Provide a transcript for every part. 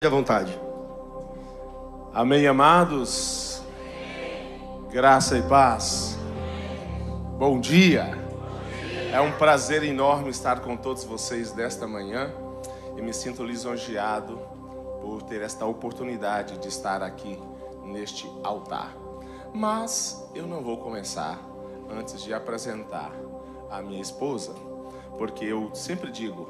À vontade. Amém, amados? Graça e paz. Bom dia. É um prazer enorme estar com todos vocês desta manhã e me sinto lisonjeado por ter esta oportunidade de estar aqui neste altar. Mas eu não vou começar antes de apresentar a minha esposa, porque eu sempre digo,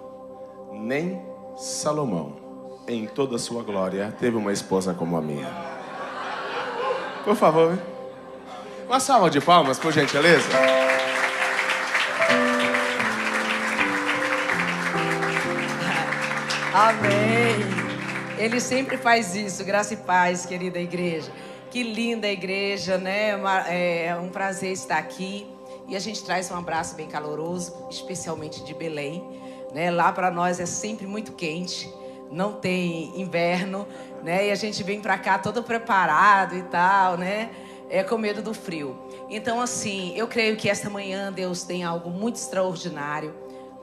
nem Salomão, em toda a sua glória, teve uma esposa como a minha. Por favor, uma salva de palmas, por gentileza. Amém. Ele sempre faz isso. Graça e paz, querida igreja. Que linda igreja, né? É um prazer estar aqui. E a gente traz um abraço bem caloroso, especialmente de Belém, né? Lá para nós é sempre muito quente. Não tem inverno, né? E a gente vem pra cá todo preparado e tal, né? Com medo do frio. Então, assim, eu creio que esta manhã Deus tem algo muito extraordinário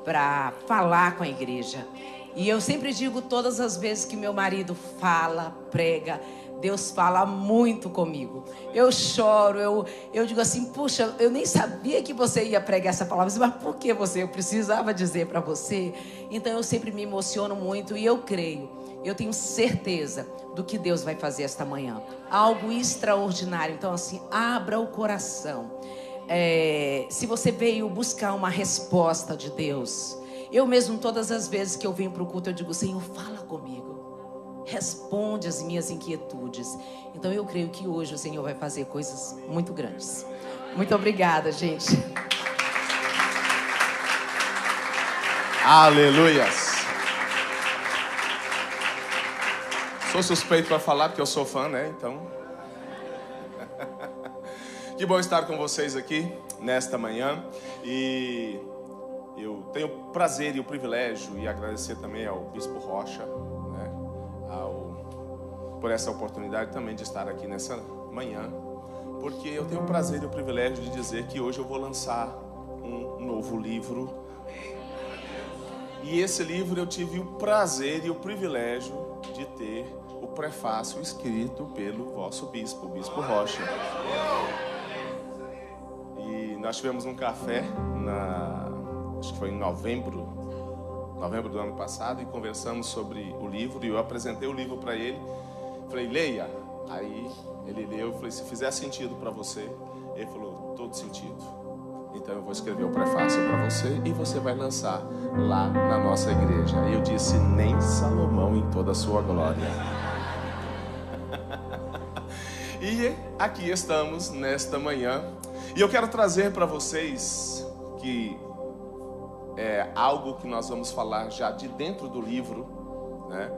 para falar com a igreja. E eu sempre digo, todas as vezes que meu marido fala, prega, Deus fala muito comigo. Eu choro, eu digo assim, puxa, eu nem sabia que você ia pregar essa palavra, mas por que você? Eu precisava dizer para você. Então eu sempre me emociono muito e eu creio, eu tenho certeza do que Deus vai fazer esta manhã. Algo extraordinário. Então assim, abra o coração. Se você veio buscar uma resposta de Deus, eu mesmo todas as vezes que eu venho para o culto eu digo, Senhor, fala comigo. Responde as minhas inquietudes. Então eu creio que hoje o Senhor vai fazer coisas muito grandes. Muito obrigada, gente. Aleluias. Sou suspeito para falar porque eu sou fã, né? Então, que bom estar com vocês aqui nesta manhã. E eu tenho o prazer e o privilégio e agradecer também ao Bispo Rocha, né, por essa oportunidade também de estar aqui nessa manhã, porque eu tenho o prazer e o privilégio de dizer que hoje eu vou lançar um novo livro. E esse livro eu tive o prazer e o privilégio de ter o prefácio escrito pelo vosso bispo, o Bispo Rocha. E nós tivemos um café acho que foi em novembro do ano passado, e conversamos sobre o livro, e eu apresentei o livro para ele, falei, leia. Aí ele leu, eu falei, se fizer sentido para você, ele falou, todo sentido. Então eu vou escrever o prefácio para você e você vai lançar lá na nossa igreja. E eu disse, nem Salomão em toda a sua glória. E aqui estamos nesta manhã, e eu quero trazer para vocês que é algo que nós vamos falar já de dentro do livro, né?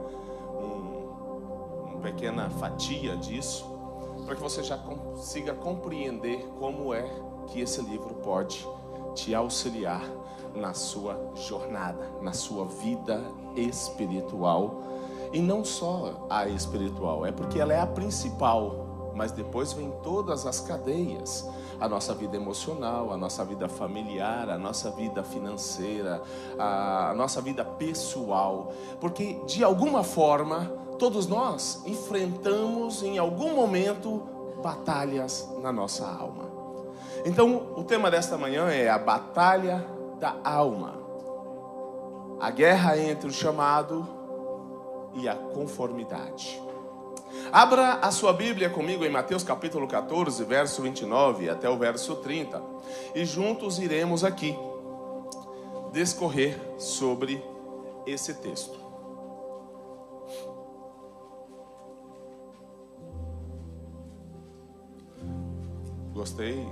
Uma pequena fatia disso, para que você já consiga compreender como é que esse livro pode te auxiliar na sua jornada, na sua vida espiritual. E não só a espiritual, é porque ela é a principal, mas depois vem todas as cadeias. A nossa vida emocional, a nossa vida familiar, a nossa vida financeira, a nossa vida pessoal. Porque, de alguma forma, todos nós enfrentamos, em algum momento, batalhas na nossa alma. Então, o tema desta manhã é a batalha da alma. A guerra entre o chamado e a conformidade. Abra a sua Bíblia comigo em Mateus capítulo 14, verso 29 até o verso 30. E juntos iremos aqui discorrer sobre esse texto. Gostei?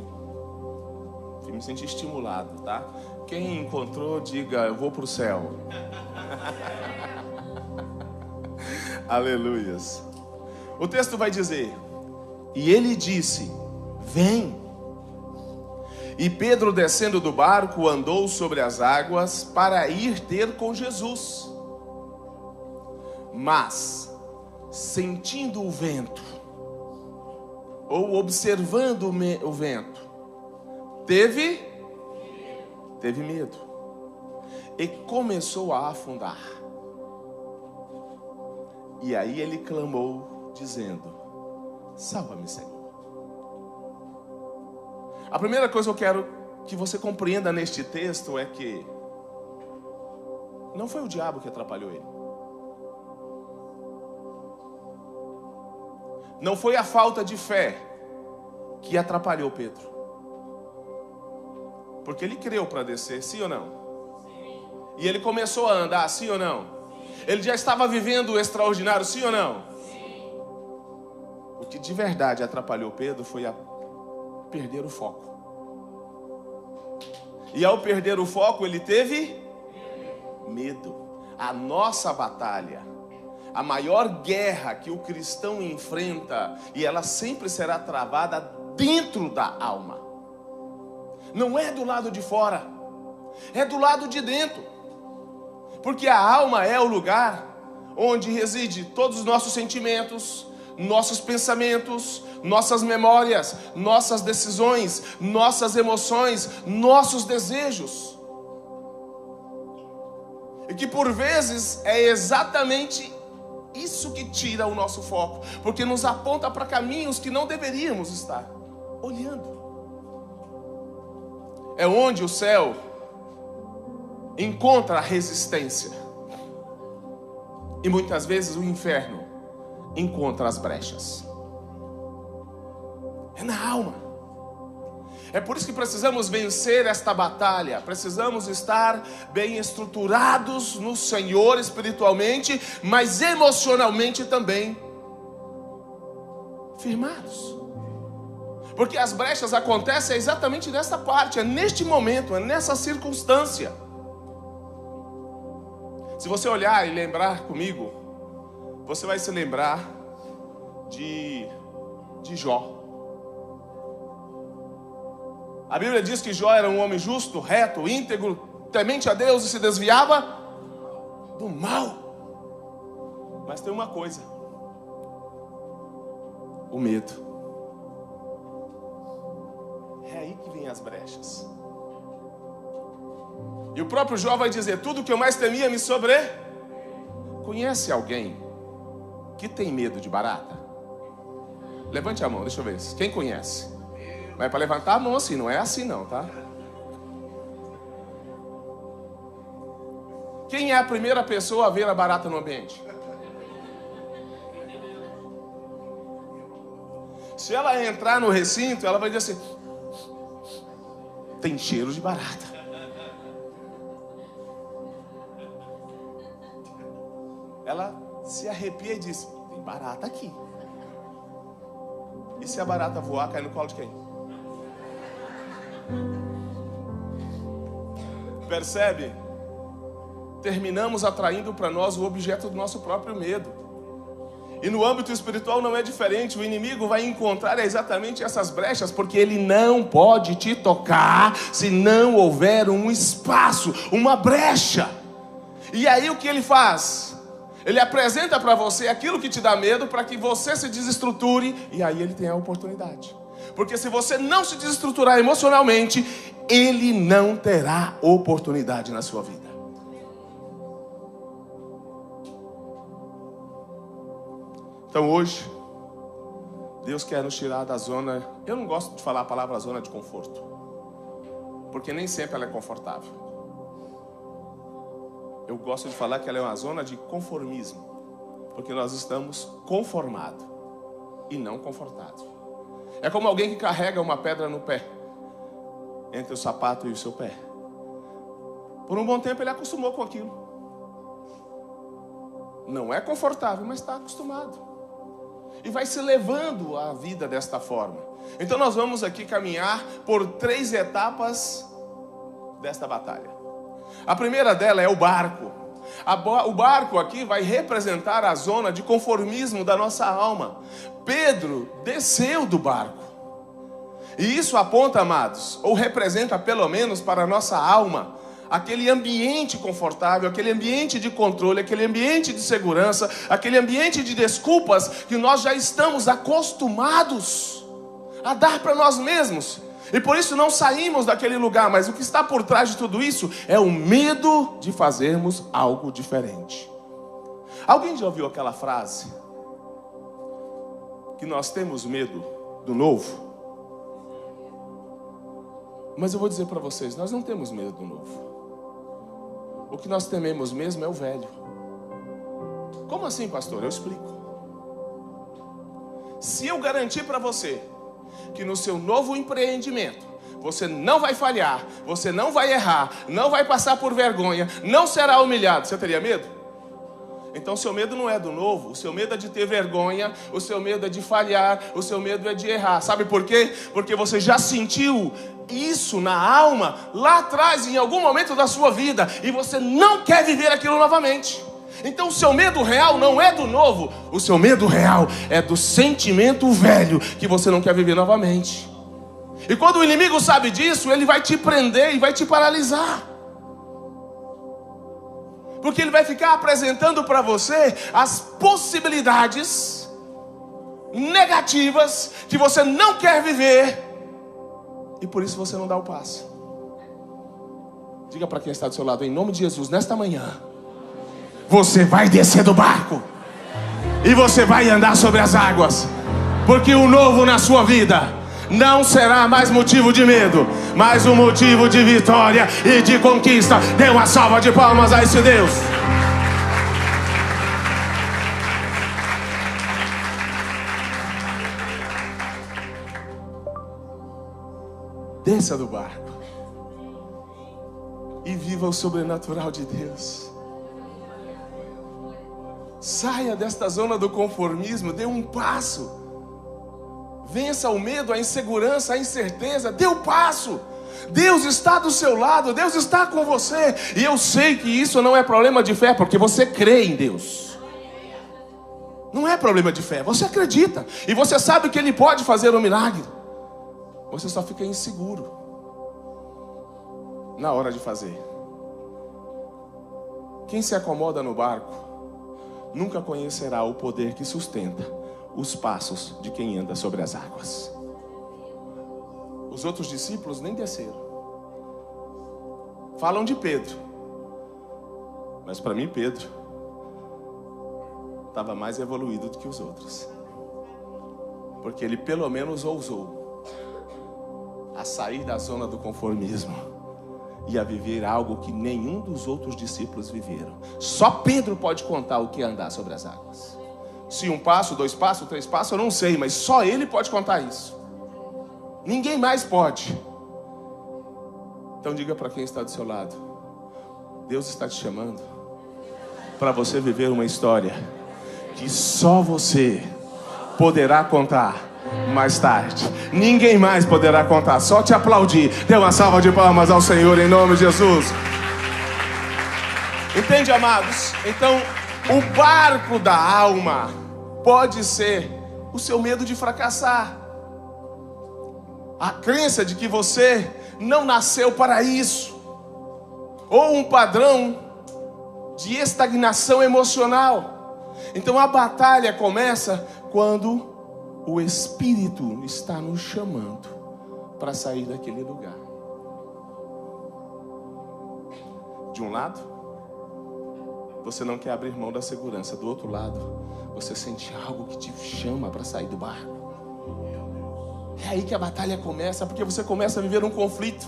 Me senti estimulado, tá? Quem encontrou, diga, eu vou para o céu. Aleluias. O texto vai dizer, e ele disse, vem. E Pedro, descendo do barco, andou sobre as águas para ir ter com Jesus. Mas, sentindo o vento, ou observando o vento, teve medo e começou a afundar. E aí ele clamou, dizendo: salva-me, Senhor. A primeira coisa que eu quero que você compreenda neste texto é que não foi o diabo que atrapalhou ele. Não foi a falta de fé que atrapalhou Pedro. Porque ele creu para descer, sim ou não? Sim. E ele começou a andar, sim ou não? Sim. Ele já estava vivendo o extraordinário, sim ou não? Sim. O que de verdade atrapalhou Pedro foi a perder o foco. E ao perder o foco, ele teve medo. A nossa batalha, a maior guerra que o cristão enfrenta, e ela sempre será travada dentro da alma. Não é do lado de fora, é do lado de dentro. Porque a alma é o lugar onde reside todos os nossos sentimentos, nossos pensamentos, nossas memórias, nossas decisões, nossas emoções, nossos desejos. E que por vezes é exatamente isso que tira o nosso foco, porque nos aponta para caminhos que não deveríamos estar olhando. É onde o céu encontra a resistência. E muitas vezes o inferno encontra as brechas. É na alma. É por isso que precisamos vencer esta batalha. Precisamos estar bem estruturados no Senhor espiritualmente, mas emocionalmente também firmados. Porque as brechas acontecem exatamente nessa parte, é neste momento, é nessa circunstância. Se você olhar e lembrar comigo, você vai se lembrar de Jó. A Bíblia diz que Jó era um homem justo, reto, íntegro, temente a Deus e se desviava do mal. Mas tem uma coisa: o medo. É aí que vem as brechas. E o próprio Jó vai dizer: tudo que eu mais temia me sobre. Conhece alguém que tem medo de barata? Levante a mão, deixa eu ver. Quem conhece? Mas é para levantar a mão assim, não é assim não, tá? Quem é a primeira pessoa a ver a barata no ambiente? Se ela entrar no recinto, ela vai dizer assim: tem cheiro de barata. Ela se arrepia e diz: tem barata aqui. E se a barata voar, cai no colo de quem? Percebe? Terminamos atraindo para nós o objeto do nosso próprio medo. E no âmbito espiritual não é diferente. O inimigo vai encontrar exatamente essas brechas, porque ele não pode te tocar se não houver um espaço, uma brecha. E aí o que ele faz? Ele apresenta para você aquilo que te dá medo, para que você se desestruture, e aí ele tem a oportunidade. Porque se você não se desestruturar emocionalmente, ele não terá oportunidade na sua vida. Então hoje, Deus quer nos tirar da zona. Eu não gosto de falar a palavra zona de conforto, porque nem sempre ela é confortável. Eu gosto de falar que ela é uma zona de conformismo, porque nós estamos conformados e não confortados. É como alguém que carrega uma pedra no pé, entre o sapato e o seu pé. Por um bom tempo ele acostumou com aquilo. Não é confortável, mas está acostumado. E vai se levando a vida desta forma. Então nós vamos aqui caminhar por 3 etapas desta batalha. A primeira dela é o barco. O barco aqui vai representar a zona de conformismo da nossa alma. Pedro desceu do barco. E isso aponta, amados, ou representa pelo menos para a nossa alma, aquele ambiente confortável, aquele ambiente de controle, aquele ambiente de segurança, aquele ambiente de desculpas que nós já estamos acostumados a dar para nós mesmos. E por isso não saímos daquele lugar, mas o que está por trás de tudo isso é o medo de fazermos algo diferente. Alguém já ouviu aquela frase? Que nós temos medo do novo? Mas eu vou dizer para vocês, nós não temos medo do novo. O que nós tememos mesmo é o velho. Como assim, pastor? Eu explico. Se eu garantir para você que no seu novo empreendimento você não vai falhar, você não vai errar, não vai passar por vergonha, não será humilhado, você teria medo? Então o seu medo não é do novo, o seu medo é de ter vergonha, o seu medo é de falhar, o seu medo é de errar. Sabe por quê? Porque você já sentiu isso na alma lá atrás, em algum momento da sua vida, e você não quer viver aquilo novamente. Então o seu medo real não é do novo, o seu medo real é do sentimento velho que você não quer viver novamente. E quando o inimigo sabe disso, ele vai te prender e vai te paralisar. Porque ele vai ficar apresentando para você as possibilidades negativas que você não quer viver. E por isso você não dá o passo. Diga para quem está do seu lado, em nome de Jesus, nesta manhã, você vai descer do barco. E você vai andar sobre as águas. Porque o novo na sua vida não será mais motivo de medo, mas um motivo de vitória e de conquista. Dê uma salva de palmas a esse Deus. Desça do barco e viva o sobrenatural de Deus. Saia desta zona do conformismo, dê um passo. Vença o medo, a insegurança, a incerteza. Dê o passo. Deus está do seu lado, Deus está com você. E eu sei que isso não é problema de fé, porque você crê em Deus. Não é problema de fé, você acredita. E você sabe que Ele pode fazer um milagre. Você só fica inseguro na hora de fazer. Quem se acomoda no barco nunca conhecerá o poder que sustenta os passos de quem anda sobre as águas. Os outros discípulos nem desceram. Falam de Pedro, mas para mim Pedro estava mais evoluído do que os outros, porque ele pelo menos ousou a sair da zona do conformismo e a viver algo que nenhum dos outros discípulos viveram. Só Pedro pode contar o que é andar sobre as águas. Se 1 passo, 2 passos, 3 passos, eu não sei, mas só ele pode contar isso. Ninguém mais pode. Então diga para quem está do seu lado: Deus está te chamando para você viver uma história que só você poderá contar mais tarde. Ninguém mais poderá contar, só te aplaudir. Dê uma salva de palmas ao Senhor em nome de Jesus. Entende, amados? Então, o barco da alma pode ser o seu medo de fracassar, a crença de que você não nasceu para isso, ou um padrão de estagnação emocional. Então a batalha começa quando o Espírito está nos chamando para sair daquele lugar. De um lado, você não quer abrir mão da segurança. Do outro lado, você sente algo que te chama para sair do barco. É aí que a batalha começa, porque você começa a viver um conflito.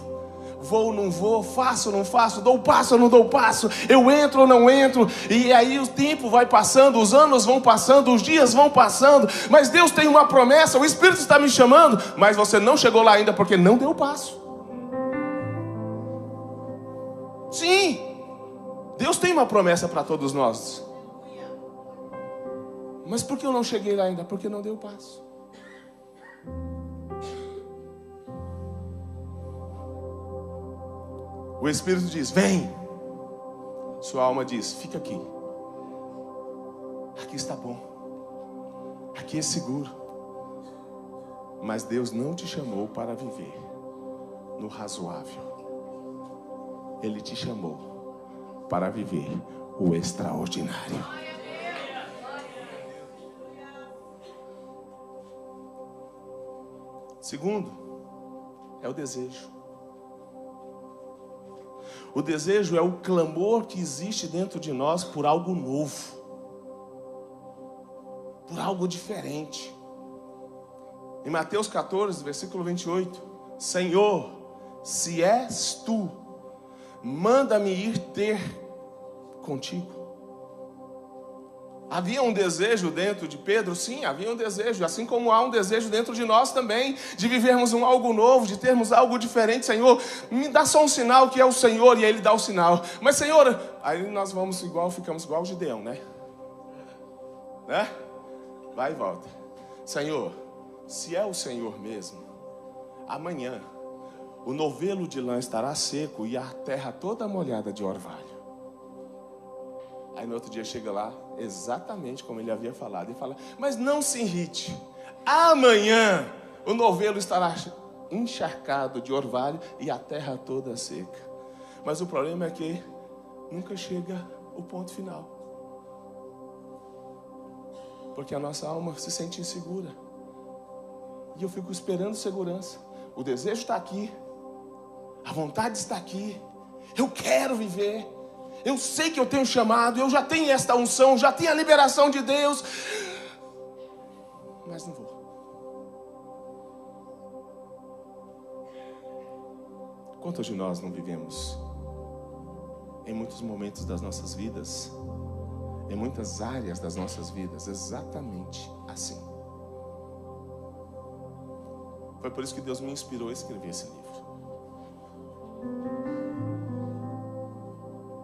Vou ou não vou, faço ou não faço, dou passo ou não dou passo, eu entro ou não entro. E aí o tempo vai passando, os anos vão passando, os dias vão passando. Mas Deus tem uma promessa, o Espírito está me chamando, mas você não chegou lá ainda porque não deu passo. Sim, Deus tem uma promessa para todos nós. Mas por que eu não cheguei lá ainda? Porque não deu passo. O Espírito diz: vem. Sua alma diz: fica aqui. Aqui está bom. Aqui é seguro. Mas Deus não te chamou para viver no razoável. Ele te chamou para viver o extraordinário. Segundo, é o desejo. O desejo é o clamor que existe dentro de nós por algo novo. por algo diferente. Em Mateus 14, versículo 28, Senhor, se és tu, manda-me ir ter contigo. Havia um desejo dentro de Pedro? Sim, havia um desejo. Assim como há um desejo dentro de nós também, de vivermos algo novo, de termos algo diferente. Senhor, me dá só um sinal que é o Senhor, e aí Ele dá o sinal. Mas Senhor, aí nós vamos ficamos igual o Gideão, né? Vai e volta. Senhor, se é o Senhor mesmo, amanhã o novelo de lã estará seco e a terra toda molhada de orvalho. Aí no outro dia chega lá, exatamente como ele havia falado, e fala, mas não se irrite, amanhã o novelo estará encharcado de orvalho e a terra toda seca. Mas o problema é que nunca chega o ponto final, porque a nossa alma se sente insegura, e eu fico esperando segurança. O desejo está aqui, a vontade está aqui, eu quero viver, eu sei que eu tenho chamado, eu já tenho esta unção, já tenho a liberação de Deus, mas não vou. Quantos de nós não vivemos em muitos momentos das nossas vidas, em muitas áreas das nossas vidas, exatamente assim? Foi por isso que Deus me inspirou a escrever esse livro.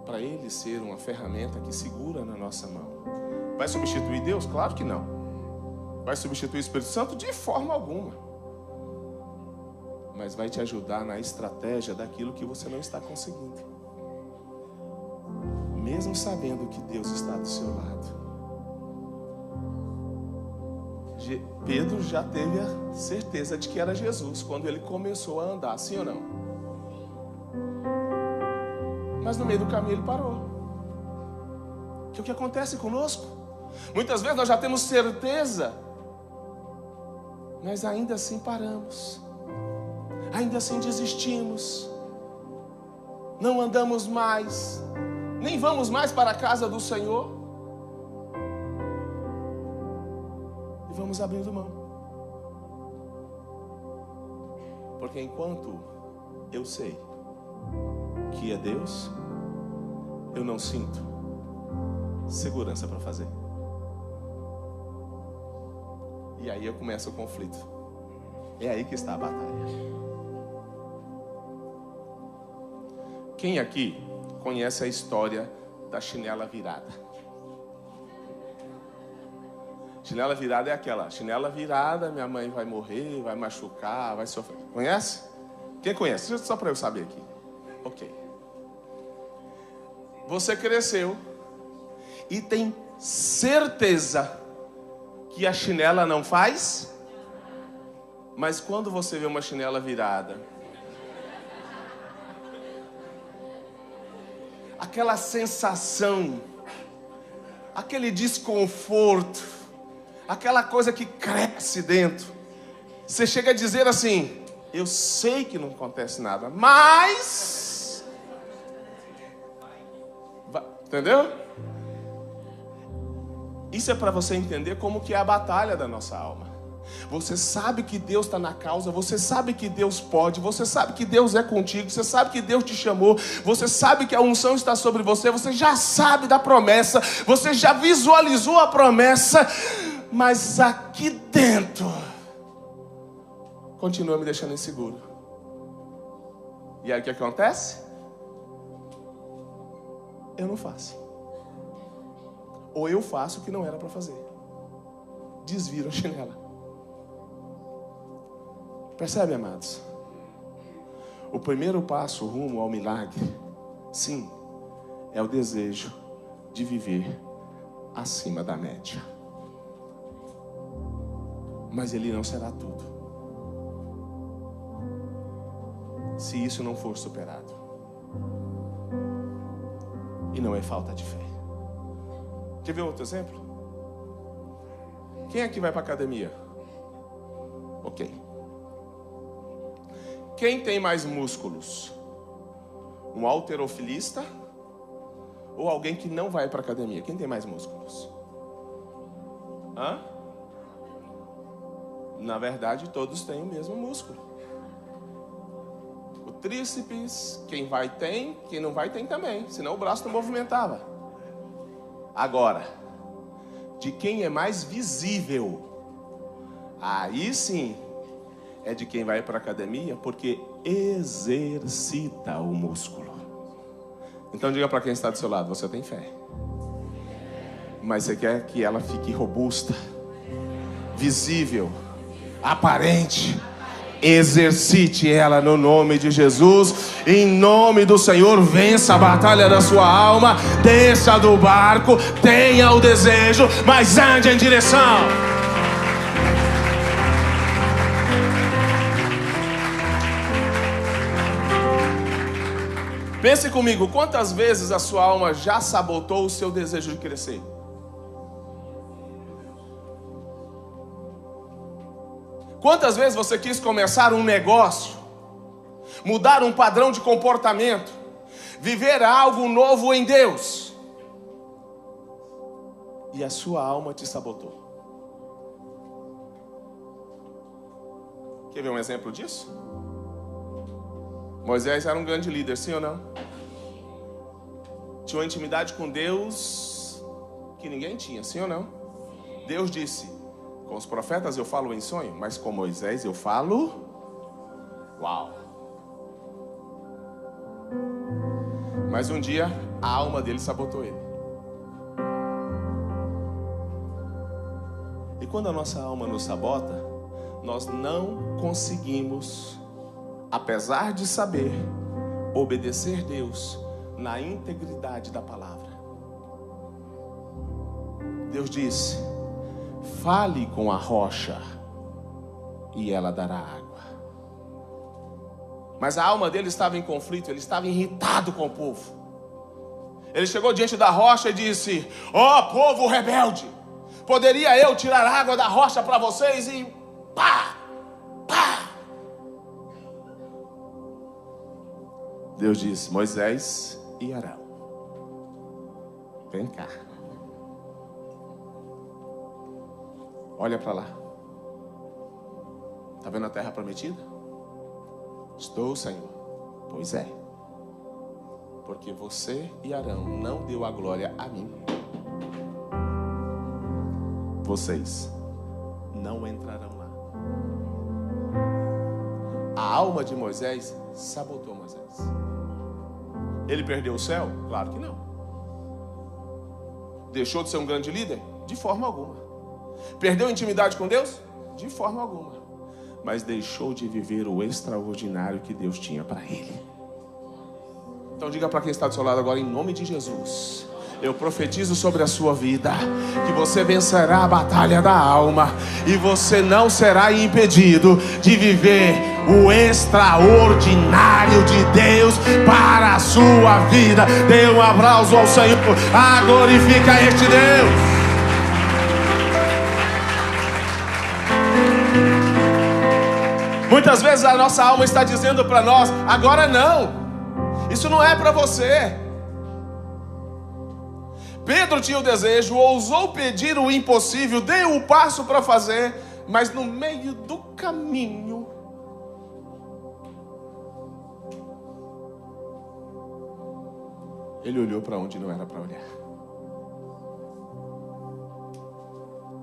Para ele ser uma ferramenta que segura na nossa mão. Vai substituir Deus? Claro que não. Vai substituir o Espírito Santo? De forma alguma. Mas vai te ajudar na estratégia daquilo que você não está conseguindo. Mesmo sabendo que Deus está do seu lado. Pedro já teve a certeza de que era Jesus quando ele começou a andar, sim ou não? Mas no meio do caminho ele parou. Que é o que acontece conosco? Muitas vezes nós já temos certeza, mas ainda assim paramos, ainda assim desistimos, não andamos mais, nem vamos mais para a casa do Senhor, e vamos abrindo mão. Porque enquanto eu sei que é Deus, eu não sinto segurança para fazer. E aí eu começo o conflito. É aí que está a batalha. Quem aqui conhece a história da chinela virada? Chinela virada é aquela, chinela virada, minha mãe vai morrer, vai machucar, vai sofrer. Conhece? Quem conhece? Só para eu saber aqui. Ok. Você cresceu e tem certeza que a chinela não faz? Mas quando você vê uma chinela virada, aquela sensação, aquele desconforto, aquela coisa que cresce dentro, você chega a dizer assim, eu sei que não acontece nada, mas... Entendeu? Isso é para você entender como que é a batalha da nossa alma. Você sabe que Deus está na causa, você sabe que Deus pode, você sabe que Deus é contigo, você sabe que Deus te chamou, você sabe que a unção está sobre você, você já sabe da promessa, você já visualizou a promessa, mas aqui dentro continua me deixando inseguro. E aí o que acontece? Eu não faço. Ou eu faço o que não era para fazer. Desviro a chinela. Percebe, amados? O primeiro passo rumo ao milagre, sim, é o desejo de viver acima da média. Mas ele não será tudo se isso não for superado. E não é falta de fé. Quer ver outro exemplo? Quem aqui vai para a academia? Ok. Quem tem mais músculos? Um halterofilista ou alguém que não vai para a academia? Quem tem mais músculos? Na verdade, todos têm o mesmo músculo. O tríceps, quem vai tem, quem não vai tem também. Senão o braço não movimentava. Agora, de quem é mais visível, aí sim, é de quem vai para a academia, porque exercita o músculo. Então diga para quem está do seu lado, você tem fé. Mas você quer que ela fique robusta, visível, aparente. Exercite ela no nome de Jesus. Em nome do Senhor, vença a batalha da sua alma. Desça do barco, tenha o desejo, mas ande em direção. Pense comigo, quantas vezes a sua alma já sabotou o seu desejo de crescer? Quantas vezes você quis começar um negócio, mudar um padrão de comportamento, viver algo novo em Deus, e a sua alma te sabotou? Quer ver um exemplo disso? Moisés era um grande líder, sim ou não? Tinha uma intimidade com Deus que ninguém tinha, sim ou não? Deus disse: com os profetas eu falo em sonho, mas com Moisés eu falo. Uau! Mas um dia a alma dele sabotou ele. E quando a nossa alma nos sabota, nós não conseguimos, apesar de saber, obedecer Deus na integridade da palavra. Deus disse: fale com a rocha e ela dará água. Mas a alma dele estava em conflito, ele estava irritado com o povo. Ele chegou diante da rocha e disse: ó povo rebelde, poderia eu tirar água da rocha para vocês? E pá, pá. Deus disse: Moisés e Arão, vem cá. Olha para lá. Está vendo a terra prometida? Estou, Senhor. Pois é. Porque você e Arão não deu a glória a mim. Vocês não entrarão lá. A alma de Moisés sabotou Moisés. Ele perdeu o céu? Claro que não. Deixou de ser um grande líder? De forma alguma. Perdeu a intimidade com Deus? De forma alguma. Mas deixou de viver o extraordinário que Deus tinha para ele. Então diga para quem está do seu lado agora, em nome de Jesus: eu profetizo sobre a sua vida que você vencerá a batalha da alma e você não será impedido de viver o extraordinário de Deus para a sua vida. Dê um aplauso ao Senhor, glorifica este Deus. Muitas vezes a nossa alma está dizendo para nós: agora não, isso não é para você. Pedro tinha o desejo, ousou pedir o impossível, deu o passo para fazer, mas no meio do caminho, ele olhou para onde não era para olhar.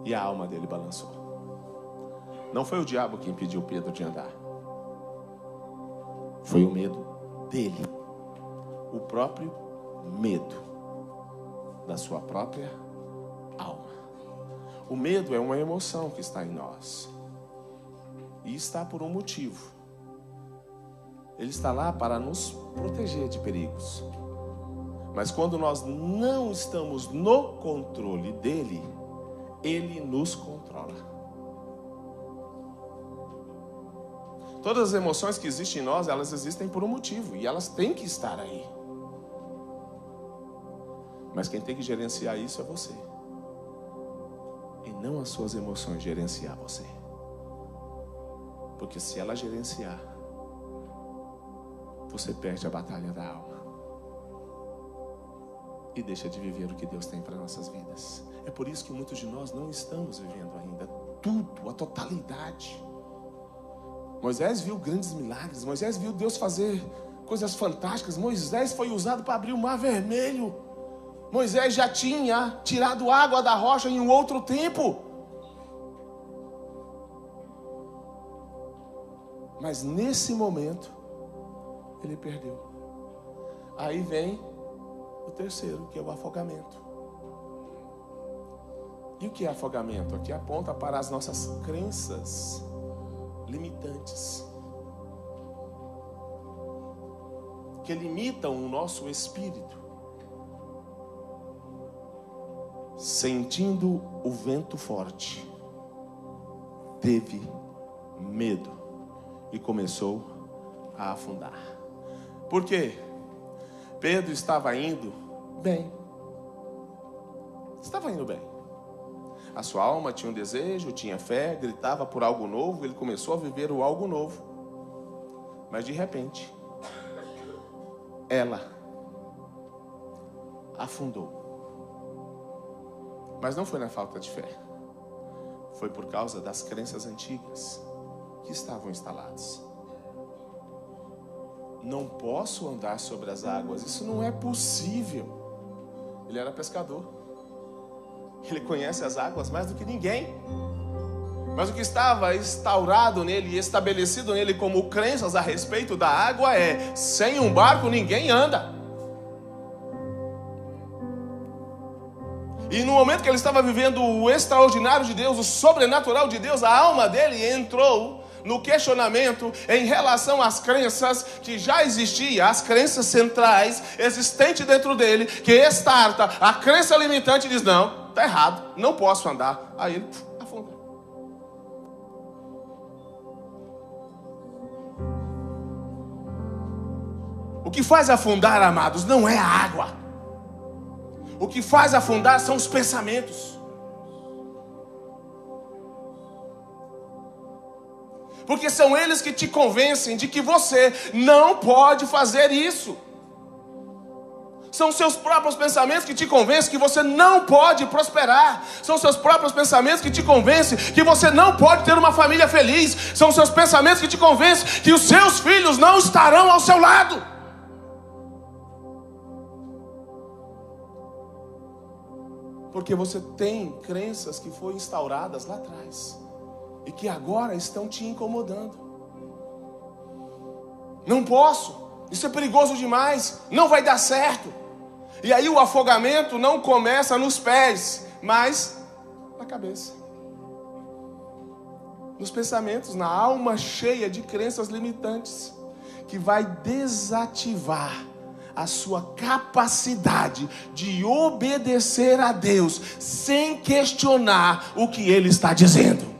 E a alma dele balançou. Não foi o diabo que impediu Pedro de andar. Foi o medo dele. O próprio medo da sua própria alma. O medo é uma emoção que está em nós. E está por um motivo. Ele está lá para nos proteger de perigos. Mas quando nós não estamos no controle dele, ele nos controla. Todas as emoções que existem em nós, elas existem por um motivo. E elas têm que estar aí. Mas quem tem que gerenciar isso é você. E não as suas emoções gerenciar você. Porque se ela gerenciar, você perde a batalha da alma. E deixa de viver o que Deus tem para nossas vidas. É por isso que muitos de nós não estamos vivendo ainda tudo, a totalidade. Moisés viu grandes milagres. Moisés viu Deus fazer coisas fantásticas. Moisés foi usado para abrir o Mar Vermelho. Moisés já tinha tirado água da rocha em um outro tempo. Mas nesse momento, ele perdeu. Aí vem o terceiro, que é o afogamento. E o que é afogamento? Aqui aponta para as nossas crenças limitantes, que limitam o nosso espírito. Sentindo o vento forte, teve medo e começou a afundar. Por quê? Pedro estava indo bem. Estava indo bem. A sua alma tinha um desejo, tinha fé, gritava por algo novo. Ele começou a viver o algo novo. Mas de repente, ela afundou. Mas não foi na falta de fé. Foi por causa das crenças antigas que estavam instaladas. Não posso andar sobre as águas. Isso não é possível. Ele era pescador. Ele conhece as águas mais do que ninguém. Mas o que estava instaurado nele e estabelecido nele como crenças a respeito da água é: sem um barco ninguém anda. E no momento que ele estava vivendo o extraordinário de Deus, o sobrenatural de Deus, a alma dele entrou no questionamento em relação às crenças que já existiam, as crenças centrais existentes dentro dele, que estarta a crença limitante e diz: não, está errado, não posso andar. Aí ele afunda. O que faz afundar, amados, não é a água. O que faz afundar são os pensamentos. Porque são eles que te convencem de que você não pode fazer isso. São seus próprios pensamentos que te convencem que você não pode prosperar. São seus próprios pensamentos que te convencem que você não pode ter uma família feliz. São seus pensamentos que te convencem que os seus filhos não estarão ao seu lado. Porque você tem crenças que foram instauradas lá atrás e que agora estão te incomodando. Não posso, isso é perigoso demais, não vai dar certo. E aí o afogamento não começa nos pés, mas na cabeça, nos pensamentos, na alma cheia de crenças limitantes, que vai desativar a sua capacidade de obedecer a Deus sem questionar o que Ele está dizendo.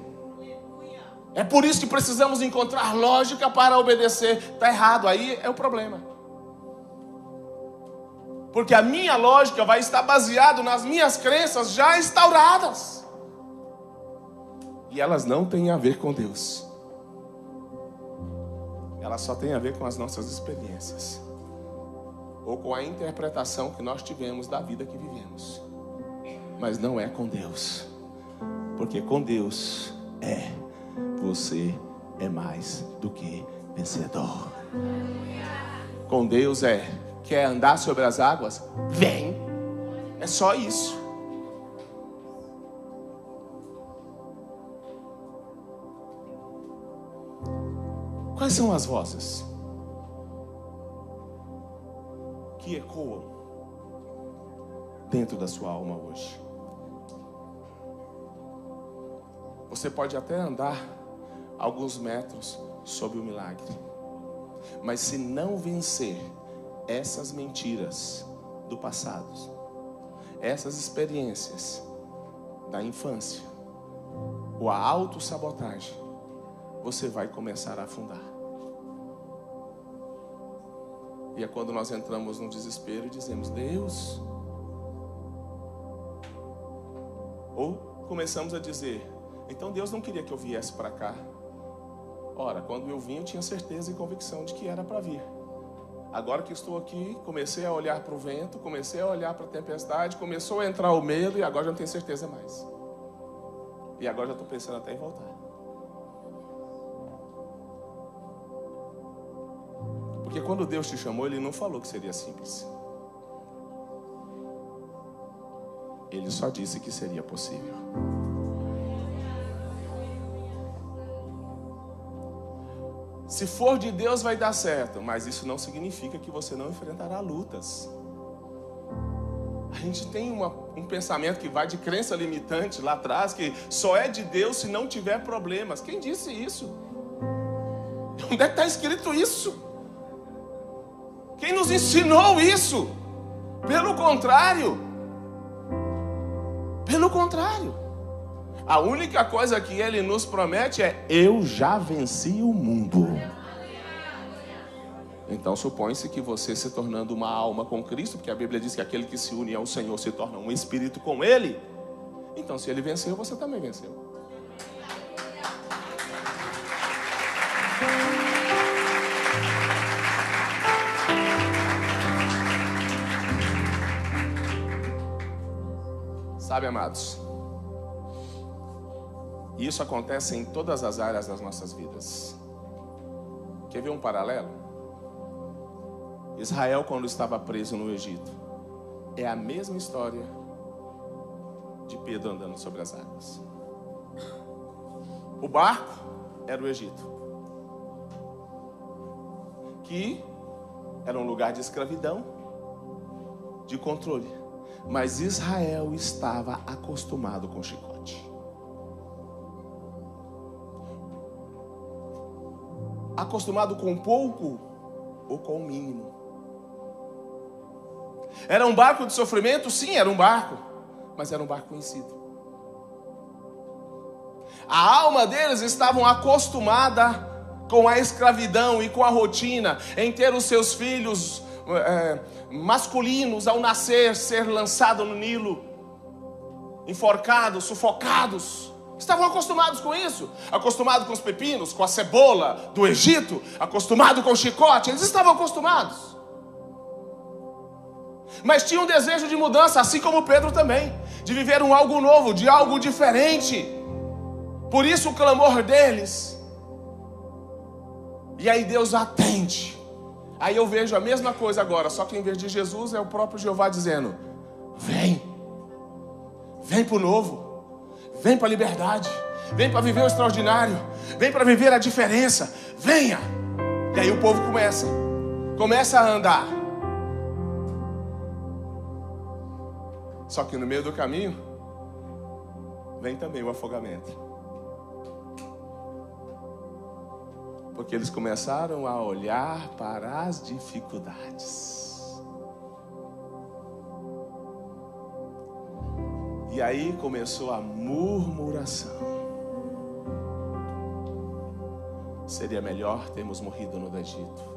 É por isso que precisamos encontrar lógica para obedecer. Está errado, aí é o problema. Porque a minha lógica vai estar baseada nas minhas crenças já instauradas. E elas não têm a ver com Deus. Elas só têm a ver com as nossas experiências. Ou com a interpretação que nós tivemos da vida que vivemos. Mas não é com Deus. Porque com Deus você é mais do que vencedor. Com Deus quer andar sobre as águas? Vem. É só isso. Quais são as vozes que ecoam dentro da sua alma hoje? Você pode até andar alguns metros sob o milagre, mas se não vencer essas mentiras do passado, essas experiências da infância, ou a autossabotagem, você vai começar a afundar. E é quando nós entramos no desespero e dizemos: Deus. Ou começamos a dizer: então Deus não queria que eu viesse para cá. Ora, quando eu vim eu tinha certeza e convicção de que era para vir. Agora que estou aqui, comecei a olhar para o vento, comecei a olhar para a tempestade, começou a entrar o medo e agora já não tenho certeza mais. E agora já estou pensando até em voltar. Porque quando Deus te chamou, Ele não falou que seria simples. Ele só disse que seria possível. Se for de Deus, vai dar certo. Mas isso não significa que você não enfrentará lutas. A gente tem um pensamento que vai de crença limitante lá atrás, que só é de Deus se não tiver problemas. Quem disse isso? Onde é que está escrito isso? Quem nos ensinou isso? Pelo contrário. Pelo contrário. A única coisa que Ele nos promete é: eu já venci o mundo. Então supõe-se que você se tornando uma alma com Cristo, porque a Bíblia diz que aquele que se une ao Senhor se torna um espírito com Ele. Então se Ele venceu, você também venceu. Sabe, amados, isso acontece em todas as áreas das nossas vidas. Quer ver um paralelo? Israel, quando estava preso no Egito, é a mesma história de Pedro andando sobre as águas. O barco era o Egito, que era um lugar de escravidão, de controle. Mas Israel estava acostumado com chicote. Acostumado com pouco ou com o mínimo. Era um barco de sofrimento? Sim, era um barco. Mas era um barco conhecido. A alma deles estava acostumada com a escravidão e com a rotina, em ter os seus filhos masculinos ao nascer, ser lançado no Nilo, enforcados, sufocados. Estavam acostumados com isso, acostumados com os pepinos, com a cebola do Egito, acostumados com o chicote. Eles estavam acostumados, mas tinham um desejo de mudança, assim como Pedro também, de viver um algo novo, de algo diferente. Por isso o clamor deles. E aí Deus atende. Aí eu vejo a mesma coisa agora, só que em vez de Jesus é o próprio Jeová dizendo: vem, vem para o novo, vem para a liberdade, vem para viver o extraordinário, vem para viver a diferença, venha. E aí o povo começa a andar. Só que no meio do caminho vem também o afogamento. Porque eles começaram a olhar para as dificuldades. E aí começou a murmuração. Seria melhor termos morrido no Egito.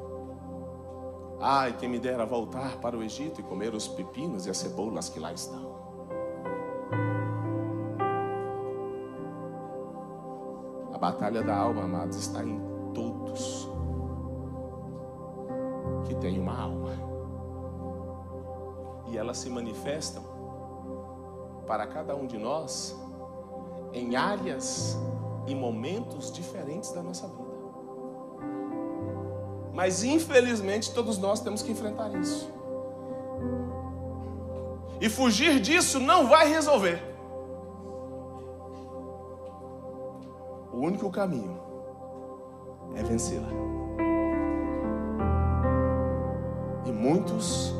Ai, quem me dera voltar para o Egito e comer os pepinos e as cebolas que lá estão. A batalha da alma, amados, está em todos que têm uma alma. E elas se manifestam para cada um de nós em áreas e momentos diferentes da nossa vida. Mas infelizmente todos nós temos que enfrentar isso. E fugir disso não vai resolver. O único caminho é vencê-la. E muitos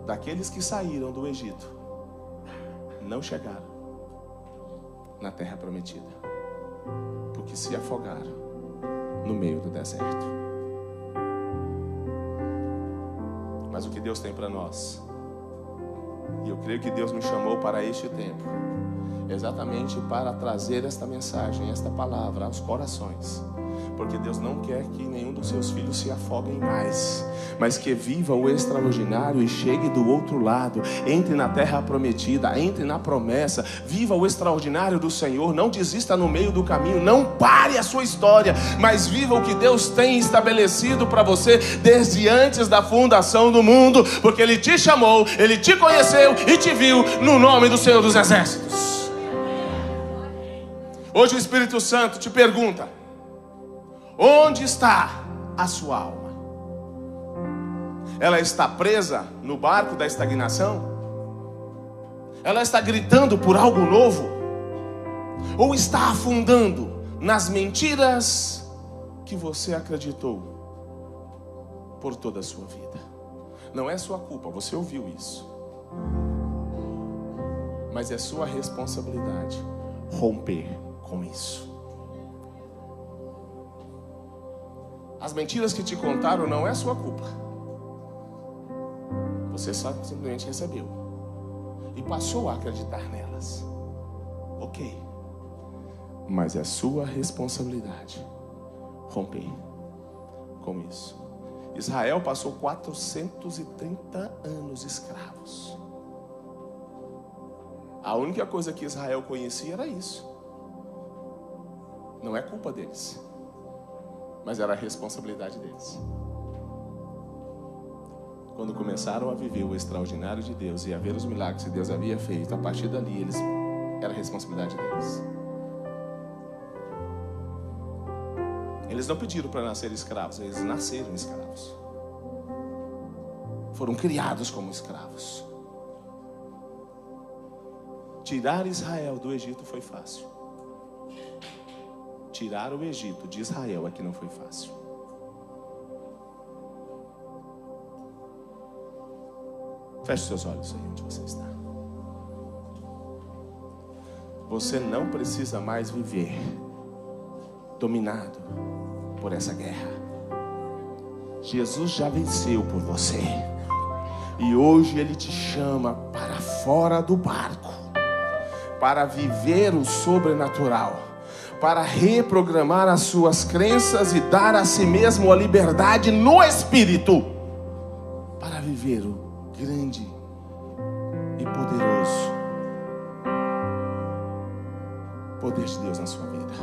daqueles que saíram do Egito não chegaram na terra prometida, porque se afogaram no meio do deserto. Mas o que Deus tem para nós, e eu creio que Deus me chamou para este tempo, exatamente para trazer esta mensagem, esta palavra aos corações. Porque Deus não quer que nenhum dos seus filhos se afoguem mais, mas que viva o extraordinário e chegue do outro lado, entre na terra prometida, entre na promessa, viva o extraordinário do Senhor. Não desista no meio do caminho, não pare a sua história, mas viva o que Deus tem estabelecido para você desde antes da fundação do mundo, porque Ele te chamou, Ele te conheceu e te viu no nome do Senhor dos Exércitos. Hoje o Espírito Santo te pergunta: onde está a sua alma? Ela está presa no barco da estagnação? Ela está gritando por algo novo? Ou está afundando nas mentiras que você acreditou por toda a sua vida? Não é sua culpa, você ouviu isso. Mas é sua responsabilidade romper com isso. As mentiras que te contaram não é sua culpa. Você só simplesmente recebeu e passou a acreditar nelas. Ok. Mas é sua responsabilidade romper com isso. Israel passou 430 anos escravos. A única coisa que Israel conhecia era isso. Não é culpa deles, mas era a responsabilidade deles. Quando começaram a viver o extraordinário de Deus e a ver os milagres que Deus havia feito, a partir dali era a responsabilidade deles. Eles não pediram para nascer escravos, eles nasceram escravos. Foram criados como escravos. Tirar Israel do Egito foi fácil. Tirar o Egito de Israel é que não foi fácil. Feche seus olhos aí onde você está. Você não precisa mais viver dominado por essa guerra. Jesus já venceu por você. E hoje Ele te chama para fora do barco, para viver o sobrenatural, para reprogramar as suas crenças e dar a si mesmo a liberdade no Espírito, para viver o grande e poderoso poder de Deus na sua vida.